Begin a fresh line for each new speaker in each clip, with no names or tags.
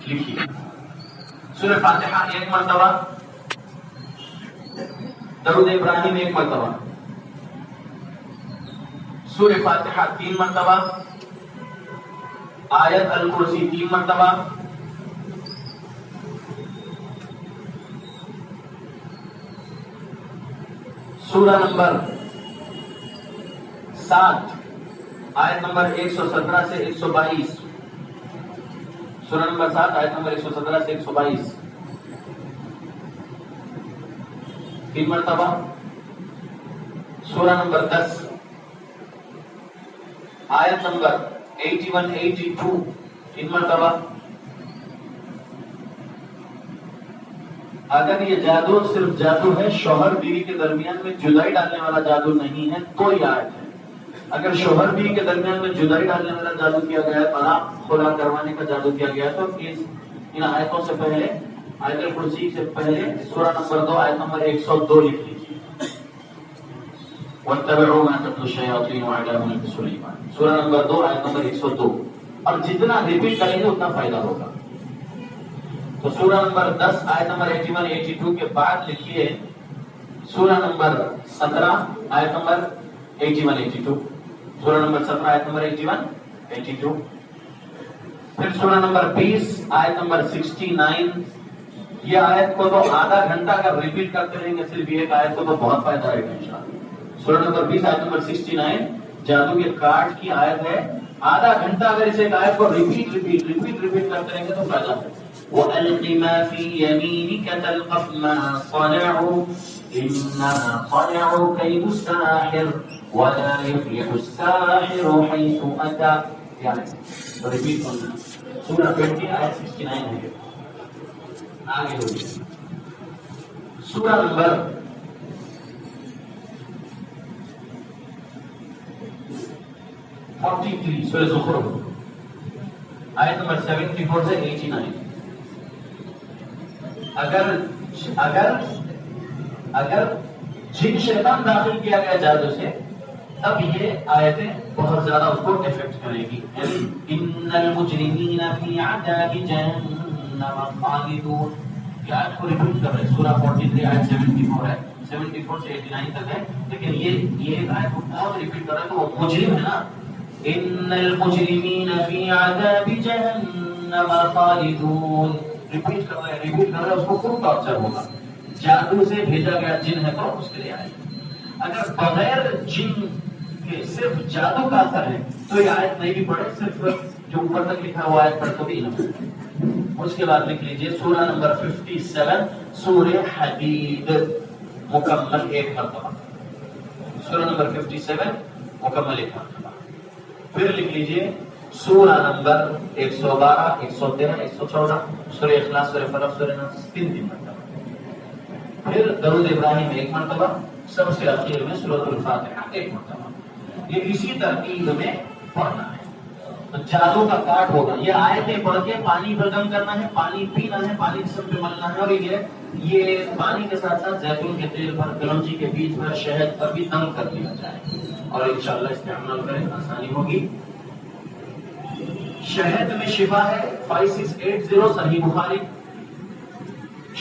لکھیے سورہ فاتحہ 1 مرتبہ، درود ابراہیم 1 مرتبہ، سورہ فاتحہ 3 مرتبہ، آیت الکرسی 3 مرتبہ، سورہ نمبر 7 آیت نمبر 117 سے 122، سورہ نمبر 7 آیت نمبر 117 سے 122 3 مرتبہ، سورہ نمبر 10 آیت نمبر 81 82 3 مرتبہ۔ اگر یہ جادو صرف جادو ہے، شوہر بیوی کے درمیان میں جدائی ڈالنے والا جادو نہیں ہے تو یہ آیت ہے۔ اگر شوہر بیوی کے درمیان میں جدائی ڈالنے والا جادو کیا گیا ہے، طلاق خلا کروانے کا جادو کیا گیا ہے، تو ان آیتوں سے پہلے آیت الکرسی سے پہلے سورہ نمبر 2 آیت نمبر 102 لکھ لیجیے، وَاتَّبِعُوا مَا تَتْلُو الشَّيَاطِينُ عَلَىٰ مُلْكِ سُلَيْمَانَ، سورہ نمبر 2 آیت نمبر 102۔ اور جتنا ریپیٹ کریں گے اتنا فائدہ ہوگا۔ تو سورہ نمبر 10 آیت نمبر 81 82 کے بعد لکھیے سورہ نمبر 17 آیت نمبر 81 82، سورہ نمبر 17 آیت نمبر 81 82، پھر سورہ نمبر 20 آیت نمبر 69۔ یہ آیت کو تو آدھا گھنٹہ اگر ریپیٹ کرتے رہیں گے صرف ایک آیت کو تو بہت فائدہ رہے گا انشاءاللہ۔ سورہ نمبر 20 آیت نمبر 69 جادو کے کارڈ کی آیت ہے، آدھا گھنٹہ اگر اس ایک آیت کو ریپیٹ کرتے رہیں گے تو فائدہ ہے۔ وَأَلْقِ مَا فِي يَمِينِكَ تَلْقَفْ مَا صَنَعُوا إِنَّمَا صَنَعُوا كَيْدُ السَّاحِرِ وَلَا يُفْلِحُ السَّاحِرُ حَيْثُ أَتَى۔ یعنی ریپیٹ کرنا، سورہ 20 آیت 69 ہے۔ آگے ہوگی سورہ نمبر 43 سورہ زخرف آیت نمبر 74 سے 89۔ اگر جن شیطان داخل کیا گیا جادو سے تب یہ آیتیں بہت زیادہ اس کو افیکٹ کرے گی۔ ان المجرمین فی عذاب جہنم خالدون، یہ آیت کو ریپیٹ کر رہے ہیں، سورہ 43 آیت 74 ہے، 74 سے 89 تک ہے، لیکن یہ ایک آیت کو بہت ریپیٹ کر رہے ہیں تو وہ مجرم ہے نا۔ ان المجرمین فی عذاب جہنم خالدون، ریپیٹ کر رہے ہیں، اس کو خوب ٹارچر ہوگا۔ جادو سے بھیجا گیا جن ہے تو اس کے لیے آئے۔ اگر بغیر جن کے صرف جادو کا اثر ہے تو یہ آیت نہیں بھی پڑھے، صرف جو اوپر تک لکھا ہوا آیت پڑھ تو بھی نہ۔ اس کے بعد لکھ لیجیے سورہ نمبر 57 سورہ حدید مکمل 1 مرتبہ، سورہ نمبر 57 مکمل 1 مرتبہ۔ پھر لکھ لیجیے سورہ نمبر 112 113 114 سورہ اخلاص سورہ فلق سورہ ناس 3 مرتبہ۔ پھر درود ابراہیم 1 مرتبہ، سب سے اخیر میں سورۃ الفاتحہ 1 مرتبہ۔ یہ اسی ترتیب میں پڑھنا ہے۔ تو جادو کا کارڈ ہوگا، یہ آیتیں پڑھ کے پانی پر دم کرنا ہے، پانی پینا ہے، پانی جسم پہ ملنا ہے، اور یہ پانی کے ساتھ ساتھ زیتون کے تیل پر، کلونجی کے بیج پر، شہد پر بھی دم کر دیا جائے اور انشاءاللہ استعمال کریں، آسانی ہوگی۔ شہد میں شفا ہے 5680 صحیح بخاری،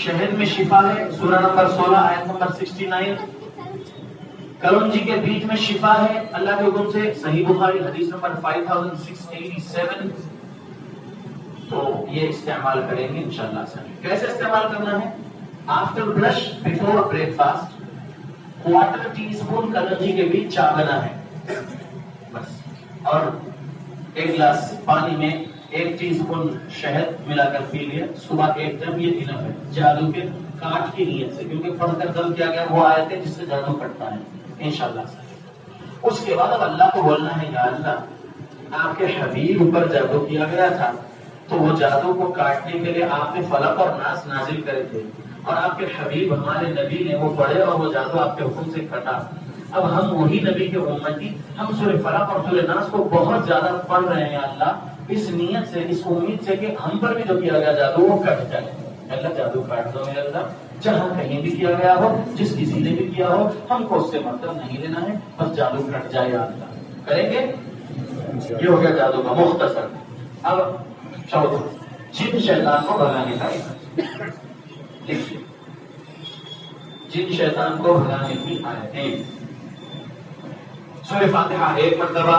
شہد میں شفا ہے سورہ نمبر 16 آیت نمبر 69۔ کلونجی کے بیچ میں شفا ہے اللہ کے حکم سے، صحیح بخاری حدیث نمبر 5687۔ تو یہ استعمال کریں گے انشاءاللہ صحیح۔ کیسے استعمال کرنا ہے؟ After brush before break fast 1/4 T spoon kalonji کے بیچ چاگنا ہے بس، اور 1 گلاس پانی میں 1 ٹی اسپون شہد ملا کر پی لیا صبح 1 ٹائم، یہ انف ہے جادو کے کاٹ کی نیت سے، کیونکہ پڑھ کر دم کیا گیا وہ آیت ہے جس سے جادو کٹتا ہے انشاءاللہ صحیح۔ اس کے بعد اب اللہ کو بولنا ہے یا اللہ آپ کے حبیب پر جادو کیا گیا تھا تو وہ جادو کو کاٹنے کے لیے آپ نے فلق اور ناس نازل کرے تھے، اور آپ کے حبیب ہمارے نبی نے وہ پڑھے اور وہ جادو آپ کے حکم سے کٹا۔ اب ہم وہی نبی کے امتی، ہم سورہ فلق اور سورہ ناس کو بہت زیادہ پڑھ رہے ہیں اللہ، اس نیت سے، اس امید سے کہ ہم پر بھی جو کیا گیا جادو وہ کٹ جائے۔ اللہ جادو کاٹ دو میرے اللہ، جہاں کہیں بھی کیا گیا ہو، جس کسی نے بھی کیا ہو، ہم کو اس سے مطلب نہیں لینا ہے، بس جادو کٹ جائے اللہ۔ کریں گے؟ یہ ہو گیا جادو کا مختصر۔ اب چوتھا جن شیطان کو بھگانے کا دیکھیے، جن شیطان کو بھگانے کی آیتیں سورہ فاتحہ 1 مرتبہ،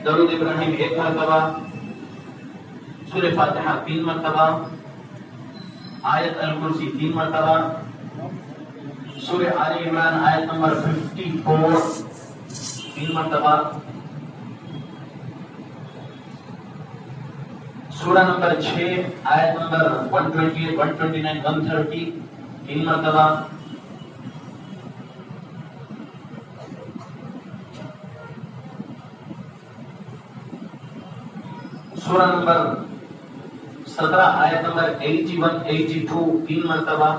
درود ابراہیم 1 مرتبہ، سورہ فاتحہ 3 مرتبہ، آیت الکرسی 3 مرتبہ، سورہ آل عمران آیت نمبر 54 3 مرتبہ، سورہ نمبر 6 آیت نمبر 128 129 130 3 مرتبہ، سورہ نمبر 17 آیت نمبر 81 82 3 مرتبہ،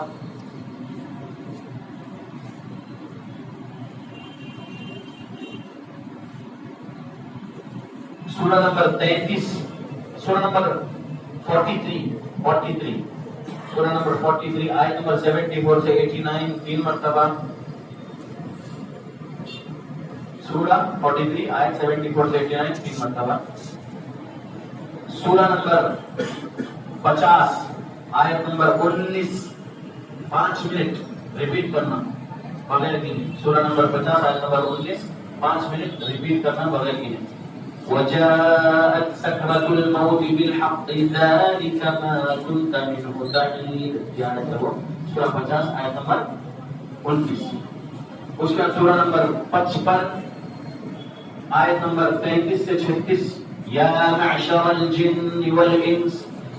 سورہ نمبر 33 سورہ نمبر 43 سورہ نمبر 43 آیت نمبر 74 سے 89 3 مرتبہ، سورہ 43 آیت 74 سے 89 3 مرتبہ، سورہ نمبر 50 آیت نمبر 19 5 منٹ ریپیٹ کرنا بغیر گنے، سورہ نمبر 50 آیت نمبر 19 5 منٹ ریپیٹ کرنا بغیر گنے۔ وجاءت سكرة الموت بالحق ذلك ما كنت منه تحيد، یاد کرو سورہ 50 آیت نمبر 29۔ اس کا سورہ نمبر 55 آیت نمبر 33 سے 36، یا معشر الجن والانس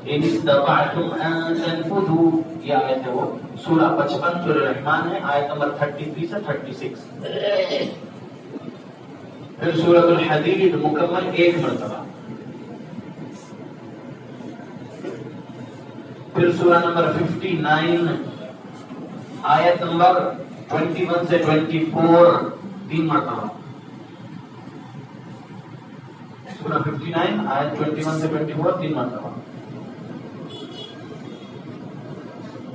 ان استطعتم ان تنفذوا، یہ آیت ہے وہ سورہ 55 سورہ رحمان ہے، آیت نمبر 33 سے 36۔ پھر سورۃ الحدید مکمل 1 مرتبہ، پھر سورہ نمبر 59 آیت نمبر 21 سے 24 3 مرتبہ، سورہ 59 آیت 21 سے 24 3 مرتبہ،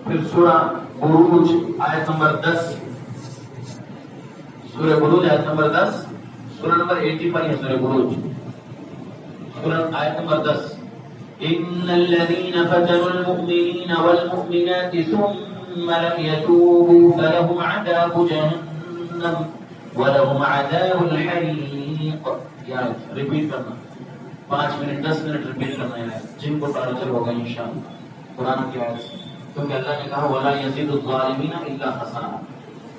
پھر سورہ بروج آیت نمبر 10، سورہ بروج آیت نمبر 10، سورہ نمبر 80 پر ہے سورہ بروج، سورہ آیت نمبر 10، ان الذين فتنوا المؤمنين والمؤمنات ثم لم يتوبوا فلهم عذاب جهنم ولهم عذاب الحريق، یاد ریپیٹ کرنا 5 منٹ 10 منٹ ریپیٹ کرنا ہے، جن کو ٹارچر ہوگا انشاءاللہ قرآن کی آیت سے، کیونکہ اللہ نے کہا ولا يزيد الظالمين الا خسارا،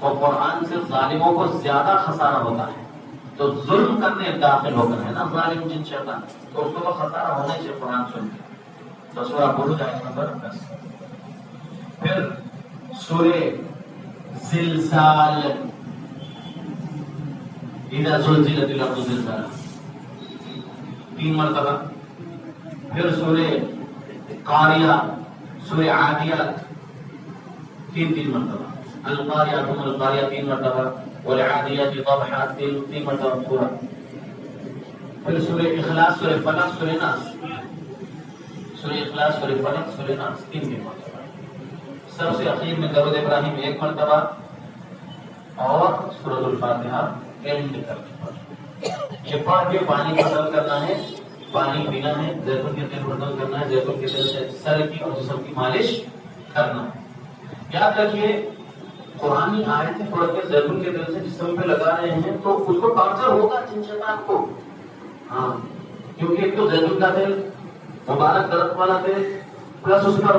اور قرآن سے ظالموں کو زیادہ خسارہ ہوتا ہے، تو ظلم کرنے داخل ہو کر ہے نا ظالم جن شیطان، تو اس کو تو خسارہ ہونا چاہیے قرآن سن کے۔ تو سورہ بروج آیت نمبر 10، پھر سورہ زلزال اذا زلزلت الارض زلزالها 3 مرتبہ، پھر سورہ قاریہ سورہ عادیات 3 مرتبہ، القاریہ ثم القاریہ 3 مرتبہ، والعادیات ضبحا 3 مرتبہ سورہ، پھر سورہ اخلاص سورہ فلق سورہ ناس، سورہ اخلاص سورہ فلق سورہ ناس 3 مرتبہ، سب سے اخیر میں درود ابراہیم 1 مرتبہ، اور سورۃ الفاتحہ اینڈ کرنے پر یہ پڑھ کے پانی بدل کرنا ہے، پانی پینا ہے، زیتون کے تیل بدل کرنا ہے، زیتون کے تیل سے سر کی اور جسم کی مالش کرنا ہے۔ یاد رکھیے قرآنی آیتیں پڑھ کے زیتون کے تیل سے جسم پہ لگا رہے ہیں تو اس کو ٹارچر ہوگا جن شیطان کو، ہاں، کیونکہ ایک تو زیتون کا تیل مبارک درخت والا تیل، پلس اس پر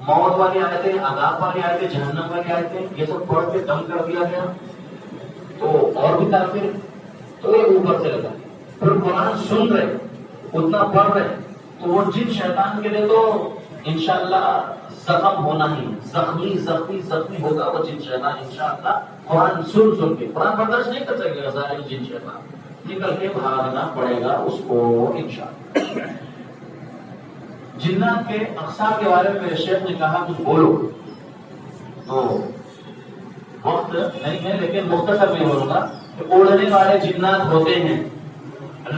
موت والی آیتیں، عذاب والی آیتیں، جہنم والی آیتیں، یہ سب پڑھ کے دم کر دیا گیا تو اور بھی کافر، تو یہ اوپر سے لگا، پھر قرآن سن رہے اتنا پڑھ رہے تو وہ جن شیطان کے لیے تو انشاءاللہ زخم ہونا ہی، زخمی ہوگا وہ جن شیطان انشاءاللہ قرآن سن کے، قرآن برداشت نہیں کر سکے گا ظاہر جن شیطان، نکل کے بھاگنا پڑے گا اس کو انشاءاللہ۔ جنات کے اقسام کے بارے میں میرے شیخ نے کہا کچھ بولو، تو وقت نہیں ہے لیکن مختصر میں بولوں گا کہ اڑنے والے جنات ہوتے ہیں،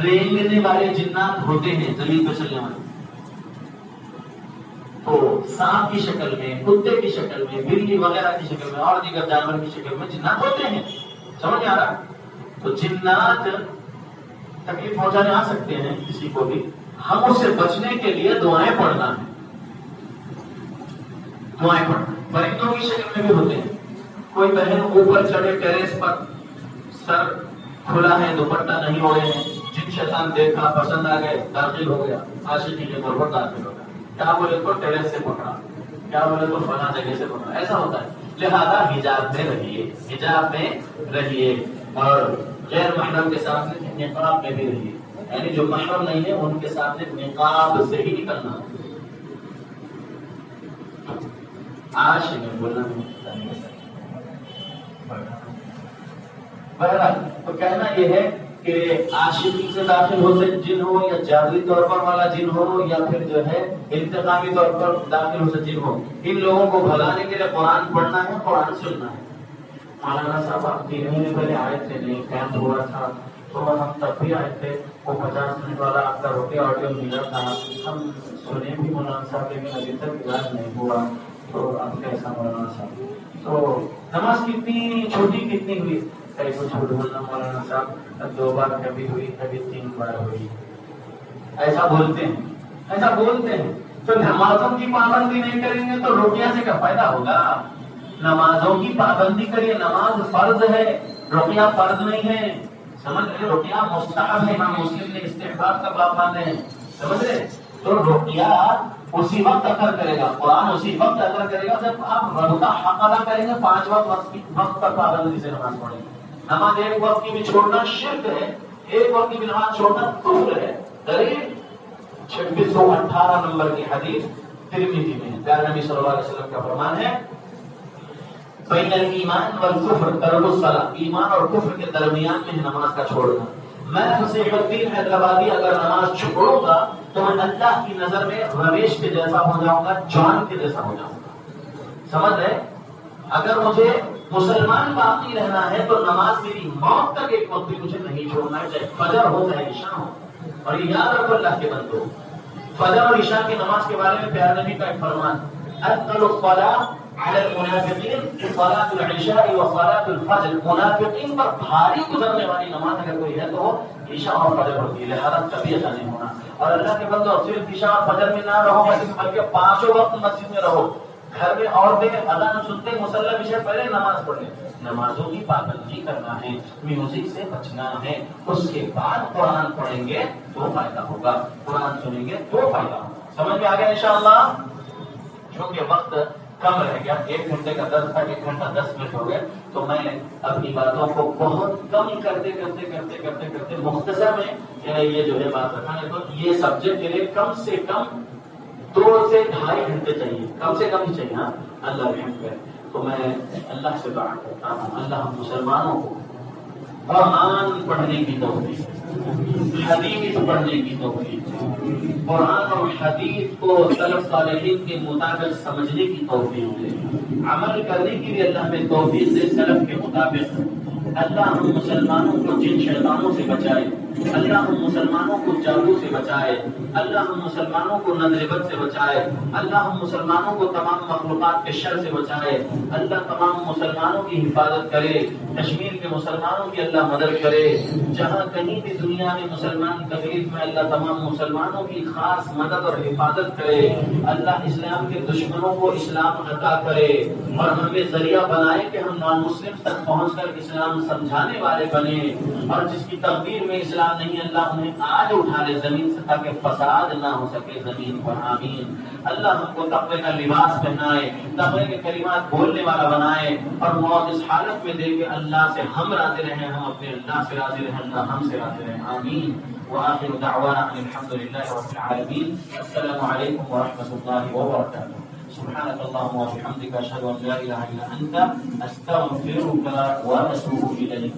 رینگنے والے جنات ہوتے ہیں زمین پہ چلنے والے، تو سانپ کی شکل میں، کتے کی شکل میں، بلی وغیرہ کی شکل میں اور دیگر جانور کی شکل میں جنات ہوتے ہیں، سمجھ آ رہا؟ تو جنات تکلیف پہنچانے آ سکتے ہیں کسی کو بھی، ہم اس سے بچنے کے لیے دعائیں پڑھنا ہے. دعائیں پڑھنا پرندوں کی شکل میں بھی ہوتے ہیں. کوئی بہن اوپر چڑھے ٹیریس پر, سر کھلا ہے, دوپٹہ نہیں اوڑے ہیں, جن شیطان دیکھا پسند آ گئے, داخل ہو گیا, عاشقی کے طور پر داخل ہو گیا. کیا بولے تو ٹیریس سے پکڑا, کیا بولے تو فلاں جگہ سے پکڑا, ایسا ہوتا ہے. لہذا حجاب میں رہیے, حجاب میں رہیے, اور غیر محرم کے سامنے نقاب میں بھی رہیے. یعنی جو محرم نہیں ہے ان کے سامنے نقاب سے ہی نکلنا. آج میں بولنا بہرحال تو کہنا یہ ہے کہ عاشقی سے داخل ہو سے جن ہو, یا جادوئی طور پر والا جن ہو, یا پھر جو ہے انتقامی طور پر داخل ہو سے جن ہو, ان لوگوں کو بھلانے کے لیے قرآن پڑھنا ہے, قرآن سننا ہے. مولانا صاحب آپ 3 مہینے پہلے آئے تھے, نہیں کیمپ ہوا تھا تو ہم تب بھی آئے تھے. وہ 50 منٹ والا آپ کا روٹی آڈیو ملا تھا, ہم سنے بھی مولانا صاحب, لیکن ابھی تک علاج نہیں ہوا. تو آپ کیسا مولانا صاحب, تو نماز کتنی چھوٹی کتنی ہوئی, کئی کو چھوٹ بولنا مولانا صاحب 2 بار کبھی ہوئی, کبھی 3 بار ہوئی, ایسا بولتے ہیں, ایسا بولتے ہیں. تو نمازوں کی پابندی نہیں کریں گے تو روٹیاں سے کیا فائدہ ہوگا؟ نمازوں کی پابندی کریے, نماز فرض ہے, رقیہ فرض نہیں ہے. سمجھ رہے, رقیہ مستحب ہے, امام مسلم نے استحباب کا باب باندھے ہیں, سمجھ رہے. تو رقیہ اسی وقت اثر کرے گا, قرآن اسی وقت اثر کرے گا جب آپ رب کا حق ادا کریں گے, 5 وقت پر پابندی سے نماز پڑھیں گے. نماز ایک وقت کی بھی چھوڑنا شرک ہے, ایک وقت کی بھی نماز چھوڑنا کفر ہے. دلیل 2618 نمبر کی حدیث ترمذی میں پیارے نبی صلی اللہ علیہ وسلم کا فرمان ہے, بین الایمان والکفر ترک الصلاۃ, ایمان اور کفر کے درمیان میں نماز کا چھوڑنا. میں فصیح الدین حیدرآبادی اگر نماز چھوڑوں گا تو میں اللہ کی نظر میں رویش کے جیسا ہو جاؤں گا, جان کے جیسا ہو جاؤں گا. سمجھ رہے, اگر مجھے مسلمان باقی رہنا ہے تو نماز میری موت تک ایک وقت بھی مجھے نہیں چھوڑنا ہے, چاہے فجر ہو چاہے عشاء ہو. اور یہ یاد رکھو اللہ کے بندو, فجر اور عشاء کی نماز کے بارے میں پیارے نبی کا ایک فرمان, اثقل الصلاۃ علی المنافقین صلاۃ العشاء وصلاۃ الفجر. منافقین پر بھاری گزرنے والی نماز اگر کوئی ہے تو عشاء اور فجر ہوتی ہے, لہذا کبھی ایسا نہیں ہونا. اور اللہ کے بندو صرف عشاء اور فجر میں نہ رہو, بلکہ 5 وقت مسجد میں رہو. گھر میں عورتیں اذان سنتے مصلی بچھے پہلے نماز پڑھ لیں. نمازوں کی پابندی کرنا ہے, میوزک سے بچنا ہے, اس کے بعد قرآن پڑھیں گے تو فائدہ ہوگا, قرآن سنیں گے تو فائدہ ہوگا. سمجھ میں آ گیا انشاءاللہ. چونکہ وقت کم رہ گیا, 1 گھنٹے کا 1 گھنٹہ 10 منٹ ہو گئے, تو میں اپنی باتوں کو بہت کم کرتے کرتے مختصر میں یہ جو ہے بات رکھا ہے. تو یہ سبجیکٹ کے لیے کم سے کم 2 سے 2.5 گھنٹے چاہیے, کم سے کم ہی چاہیے. ہاں اللہ رحم کرے. تو میں اللہ سے دعا کرتا ہوں, اللہ ہم مسلمانوں کو قرآن پڑھنے کی توفیق, حدیث پڑھنے کی توفیق, قرآن اور حدیث کو سلف صالحین کے مطابق سمجھنے کی توفیق دے, عمل کرنے کی بھی اللہ میں توفیق دے سلف کے مطابق. اللہ ہم مسلمانوں کو جن شیطانوں سے بچائے, اللہ ہم مسلمانوں کو جادو سے بچائے, اللہ ہم مسلمانوں کو نظربت سے بچائے, اللہ ہم مسلمانوں کو تمام مخلوقات کے شر سے بچائے, اللہ تمام مسلمانوں کی حفاظت کرے, کشمیر کے مسلمانوں کی اللہ مدد کرے, جہاں کہیں بھی دنیا میں مسلمان تکلیف میں اللہ تمام مسلمانوں کی خاص مدد اور حفاظت کرے. اللہ اسلام کے دشمنوں کو اسلام عطا کرے اور ہمیں ذریعہ بنائے کہ ہم نان مسلم تک پہنچ کر اسلام سمجھانے والے بنے, اور جس کی تقدیر میں اسلام نہیں اللہ انہیں آج اٹھا لے زمین سے تاکہ فساد نہ ہو سکے زمین پر. آمین. اللہ ہم کو تقوی کا لباس پہنائے, تقوی کے کلمات بولنے والا بنائے, اور موت اس حالت میں دے کہ اللہ سے ہم راضی رہیں, ہم اپنے اللہ سے راضی رہیں, اللہ ہم سے راضی رہیں. آمین. وآخر دعوانا ان الحمد للہ رب العالمین. السلام علیکم ورحمۃ اللہ وبرکاتہ. سبحانك اللهم وبحمدك اشهد ان لا اله الا انت استغفرك واتوب اليك.